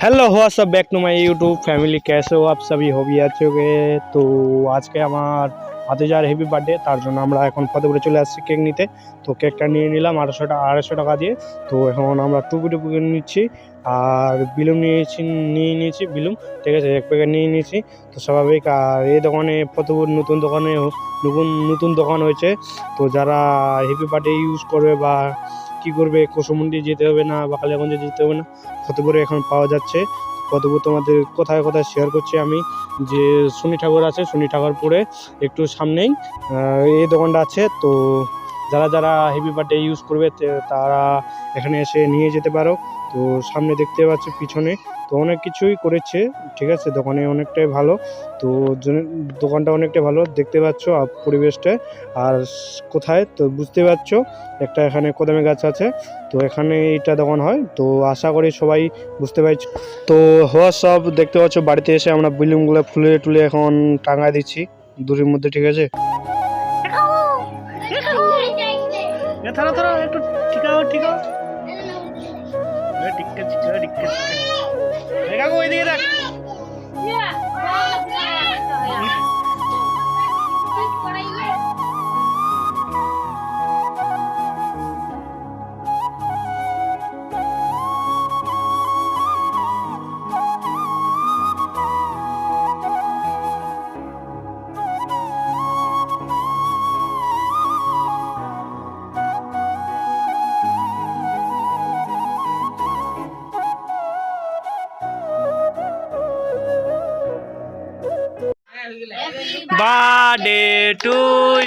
Hello हो सब back to my YouTube family. कैसे हो आप सभी? होगी अच्छे हो गए। तो आज के আমার ভাতিজার হেভি বার্থডে, তার জন্য আমরা এখন ফতেপুরে চলে আসছি কেক নিতে। তো কেকটা নিয়ে নিলাম 250 টাকা দিয়ে। তো এখন আমরা টুপি নিচ্ছি আর বিলুম নিয়ে নিয়েছি বিলুম, ঠিক আছে, এক প্যাকেট নিয়ে নিয়েছি। তো স্বাভাবিক। আর এই দোকানে ফতেপুর নতুন নতুন দোকান হয়েছে। তো যারা হেভি বার্থডে ইউজ করবে বা কী করবে, কুসুমুন্ডি যেতে হবে না বা কালিয়াগঞ্জে যেতে হবে না, ফতেপুরে এখন পাওয়া যাচ্ছে। ফতেপুর তোমাদের কোথায় কোথায় শেয়ার করছি আমি, যে শনি ঠাকুর আছে, শনি ঠাকুরপুরে একটু সামনেই এই দোকানটা আছে। তো যারা যারা হেভি বার্থডে ইউজ করবে তারা এখানে এসে নিয়ে যেতে পারো। তো সামনে দেখতে পাচ্ছ পিছনে তো অনেক কিছুই করেছে, ঠিক আছে। দোকানে অনেকটাই ভালো। তো দোকানটা অনেকটাই ভালো দেখতে পাচ্ছ পরিবেশটা। আর কোথায় তো বুঝতে পারছো, একটা এখানে কদমে গাছ আছে। তো এখানে এইটা দোকান হয়। তো আশা করি সবাই বুঝতে পারছি। তো হওয়া সব দেখতে পাচ্ছ, বাড়িতে এসে আমরা বেলুনগুলো ফুলে টুলে এখন টাঙায় দিচ্ছি দূরের মধ্যে, ঠিক আছে। একটু ঠিকাও ওইদিকে দেখ। Birthday to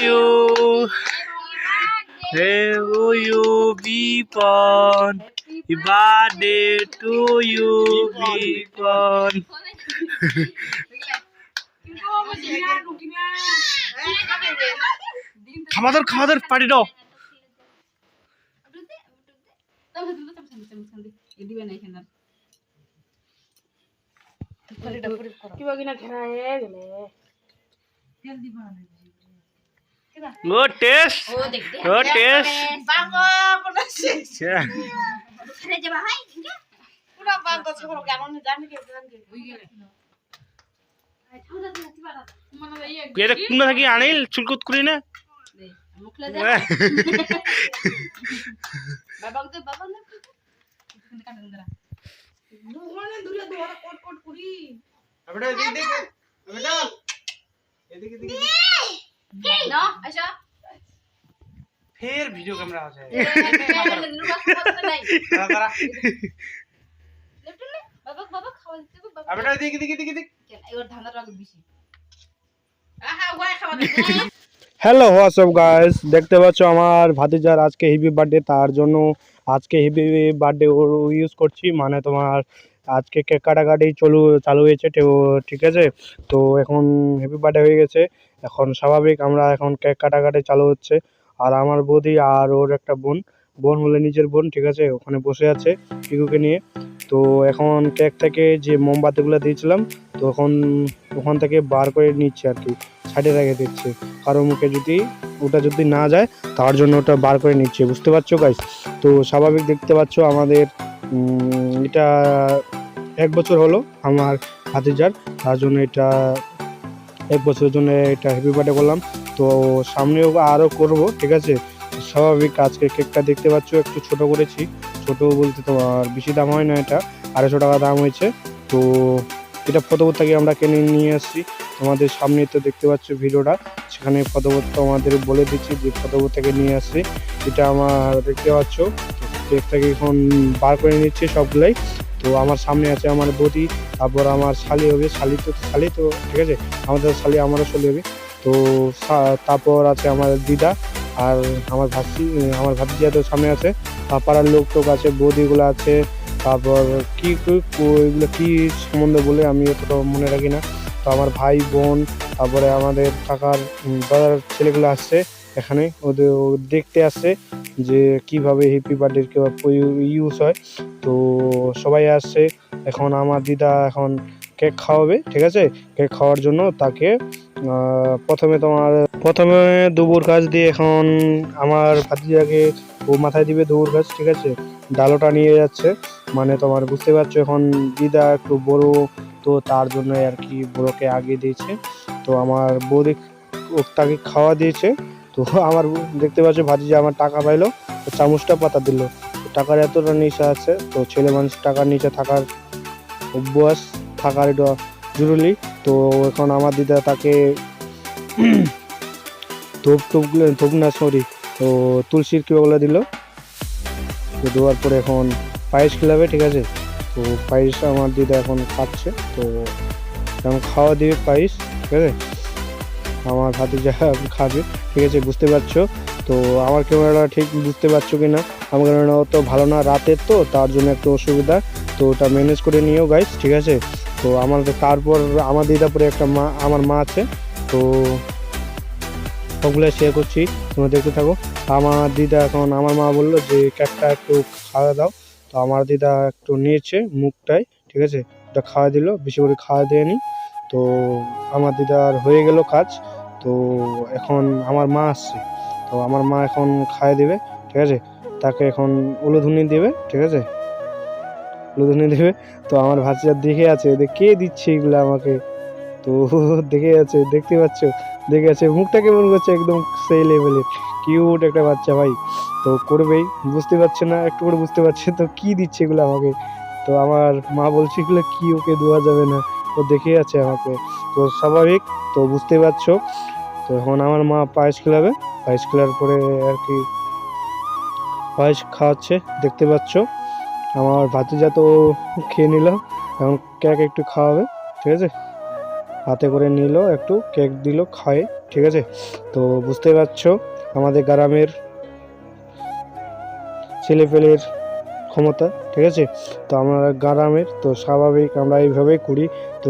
you, may you be born. Happy birthday to you, be born. খামাদের পার্টি দাও। ও টেস্ট কুমড়া থাকি আনিল চুলকুত করি না। फिर वीडियो कैमरा आ जाए। হ্যালো হোয়াটসঅ্যাপ গাইস, দেখতে পাচ্ছ আমার ভাতিজার আজকে হেভি বার্থডে, তার জন্য আজকে হেভি বার্থডে ইউজ করছি। মানে তোমার আজকে কেক কাটাকাটি চালু হয়েছে, ঠিক আছে। তো এখন হেভি বার্থডে হয়ে গেছে, এখন স্বাভাবিক আমরা এখন কেক কাটাকাটি চালু হচ্ছে। আর আমার বৌদি আর ওর একটা বোন হলে নিজের বোন, ঠিক আছে, ওখানে বসে আছে পিকুকে নিয়ে। তো এখন কেক থেকে যে মোমবাতিগুলো দিয়েছিলাম, তো এখন ওখান থেকে বার করে নিচ্ছে আর কি, সাইডে রেখে দিচ্ছে। কারো মুখে ওটা যদি না যায়, তার জন্য ওটা বার করে নিচ্ছে, বুঝতে পারছো গাইস। তো স্বাভাবিক দেখতে পাচ্ছ আমাদের এটা 1 বছর হলো আমার ভাতিজার, তার জন্য এটা 1 বছরের জন্য এটা হ্যাপি বার্থডে করলাম। তো সামনেও আরও করব, ঠিক আছে। স্বাভাবিক আজকে কেকটা দেখতে পাচ্ছ একটু ছোট করেছি, ছোট বলতে তোমার বেশি দাম হয় না, এটা 250 টাকা দাম হয়েছে। তো এটা ফতেপুর থেকে আমরা কিনে নিয়ে আসছি, তোমাদের সামনে তো দেখতে পাচ্ছ ভিডিওটা, সেখানে ফতেপুর আমাদের বলে দিচ্ছি যে ফতেপুর থেকে নিয়ে আসছি। এটা আমার দেখতে পাচ্ছ কেক থেকে এখন বার করে নিচ্ছি সবগুলাই। তো আমার সামনে আছে আমার বৌদি, তারপর আমার শালি হবে, শালি তো ঠিক আছে, আমাদের শালি আমারও শালি হবে। তো তারপর আছে আমার দিদা আর আমার ভাতিজা তো সামনে আছে, পাড়ার লোক টোক আছে, বৌদিগুলো আছে। তারপর এগুলো কী সম্বন্ধে বলে আমি অতটা মনে রাখি না। তো আমার ভাই বোন, তারপরে আমাদের কাকার দাদার ছেলেগুলো আসছে এখানে, ওদের দেখতে আসছে যে কীভাবে হ্যাপি বার্থডে ইউজ হয়। তো সবাই আসছে। এখন আমার দিদা এখন কেক খাওয়াবে, ঠিক আছে। কেক খাওয়ার জন্য তাকে প্রথমে দুপুর কাজ দিয়ে এখন আমার ভাতিজাকে ও মাথায় দিবে দুপুর কাজ, ঠিক আছে। ডালোটা নিয়ে যাচ্ছে, মানে তোমার বুঝতে পারছো এখন দিদা একটু বড়, তো তার জন্য আর কি বড়োকে আগে দিয়েছে। তো আমার বৌদি তাকে খাওয়া দিয়েছে। তো আমার দেখতে পাচ্ছ ভাতিজা আমার টাকা পাইলো, তো চামচটা পাতা দিল। টাকার এতটা নেশা আছে, তো ছেলে মানুষ টাকার নিচে থাকার অভ্যাস থাকার এটা জরুরি। তো এখন আমার দিদা তাকে ধূপ না সরি, তো তুলসীর কি ওগুলো দিল। তো দেওয়ার পরে এখন পায়েস খেলাবে, ঠিক আছে। তো পায়েস আমার দিদা এখন খাচ্ছে, তো এখন খাওয়া দিবে পায়েস, ঠিক আছে। আমার ভাতিজা খাবে, ঠিক আছে, বুঝতে পারছো। তো আমার ক্যামেরাটা ঠিক বুঝতে পারছো কি না, আমার ক্যামেরা তো ভালো না, রাতের তো তার জন্য একটু অসুবিধা, তো ওটা ম্যানেজ করে নিও গাইস, ঠিক আছে। তো আমাদের তারপর আমার দিদা পরে একটা মা, আমার মা আছে, তো সবগুলো শেয়ার করছি, তোমরা দেখতে থাকো। আমার দিদা এখন, আমার মা বললো যে কেকটা একটু খাওয়া দাও, তো আমার দিদা একটু নিয়েছে মুখটায়, ঠিক আছে, ওটা খাওয়া দিল, বেশি করে খাওয়া দেয়নি। তো আমার দিদার হয়ে গেল কাজ। তো এখন আমার মা আসছে, তো আমার মা এখন খাইয়ে দেবে, ঠিক আছে, তাকে এখন উলুধুনি দেবে, ঠিক আছে, উলুধুনি দেবে। তো আমার ভাতিজা দেখে আছে, কে দিচ্ছে এগুলো আমাকে, তো দেখে আছে, দেখতে পাচ্ছ, দেখে আছে মুখটা কেমন করছে, একদম সেই লেভেলের কিউট একটা বাচ্চা ভাই। তো করবেই, বুঝতে পারছে না, একটু করে বুঝতে পারছে, তো কি দিচ্ছে এগুলো আমাকে। তো আমার মা বলছে এগুলো কি, ওকে দেওয়া যাবে না, ও দেখে আছে আমাকে, তো স্বাভাবিক, তো বুঝতে পারছো। তো এখন আমার মা পায়েস খেলাবে, পায়েস খেলার পরে আর কি পায়েস খাওয়াচ্ছে, দেখতে পাচ্ছ। আমার ভাতিজা তো খেয়ে নিল, এখন কেক একটু খাওয়াবে, ঠিক আছে, হাতে করে নিল, একটু কেক দিল খায়, ঠিক আছে। তো বুঝতে পারছো আমাদের গ্রামের ছেলেপেলের ক্ষমতা, ঠিক আছে। তো আমরা গ্রামের, তো স্বাভাবিক আমরা এইভাবেই করি। তো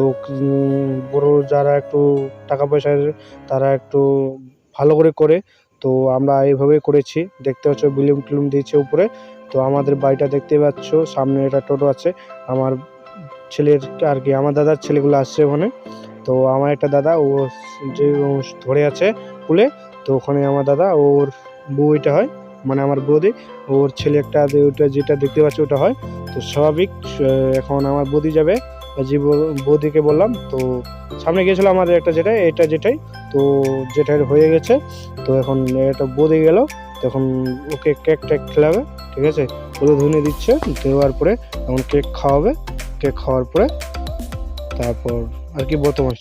বড় যারা একটু টাকা পয়সার, তারা একটু ভালো করে করে, তো আমরা এইভাবেই করেছি। দেখতে পাচ্ছ বিলুম টিলুম দিয়েছে উপরে। তো আমাদের বাড়িটা দেখতে পাচ্ছ, সামনে এটা টোটো আছে, আমার ছেলের আর কি, আমার দাদার ছেলেগুলো আসছে ওখানে। তো আমার একটা দাদা, ও যে ধরে আছে পুলে, তো ওখানে আমার দাদা, ওর বউটা হয়, মানে আমার বৌদি, ওর ছেলে একটা, ওটা যেটা দেখতে পাচ্ছি ওটা হয়। তো স্বাভাবিক এখন আমার বৌদি যাবে, যে বৌদিকে বললাম, তো সামনে গিয়েছিল আমাদের একটা যেটাই, এটা যেটাই, তো যেটাই হয়ে গেছে। তো এখন এটা বৌদি গেল, তখন ওকে কেক টেক খেলাবে, ঠিক আছে, ওদের ধুনে দিচ্ছে, দেওয়ার পরে এখন কেক খাওয়াবে, কেক খাওয়ার পরে তারপর আর কি বর্তমান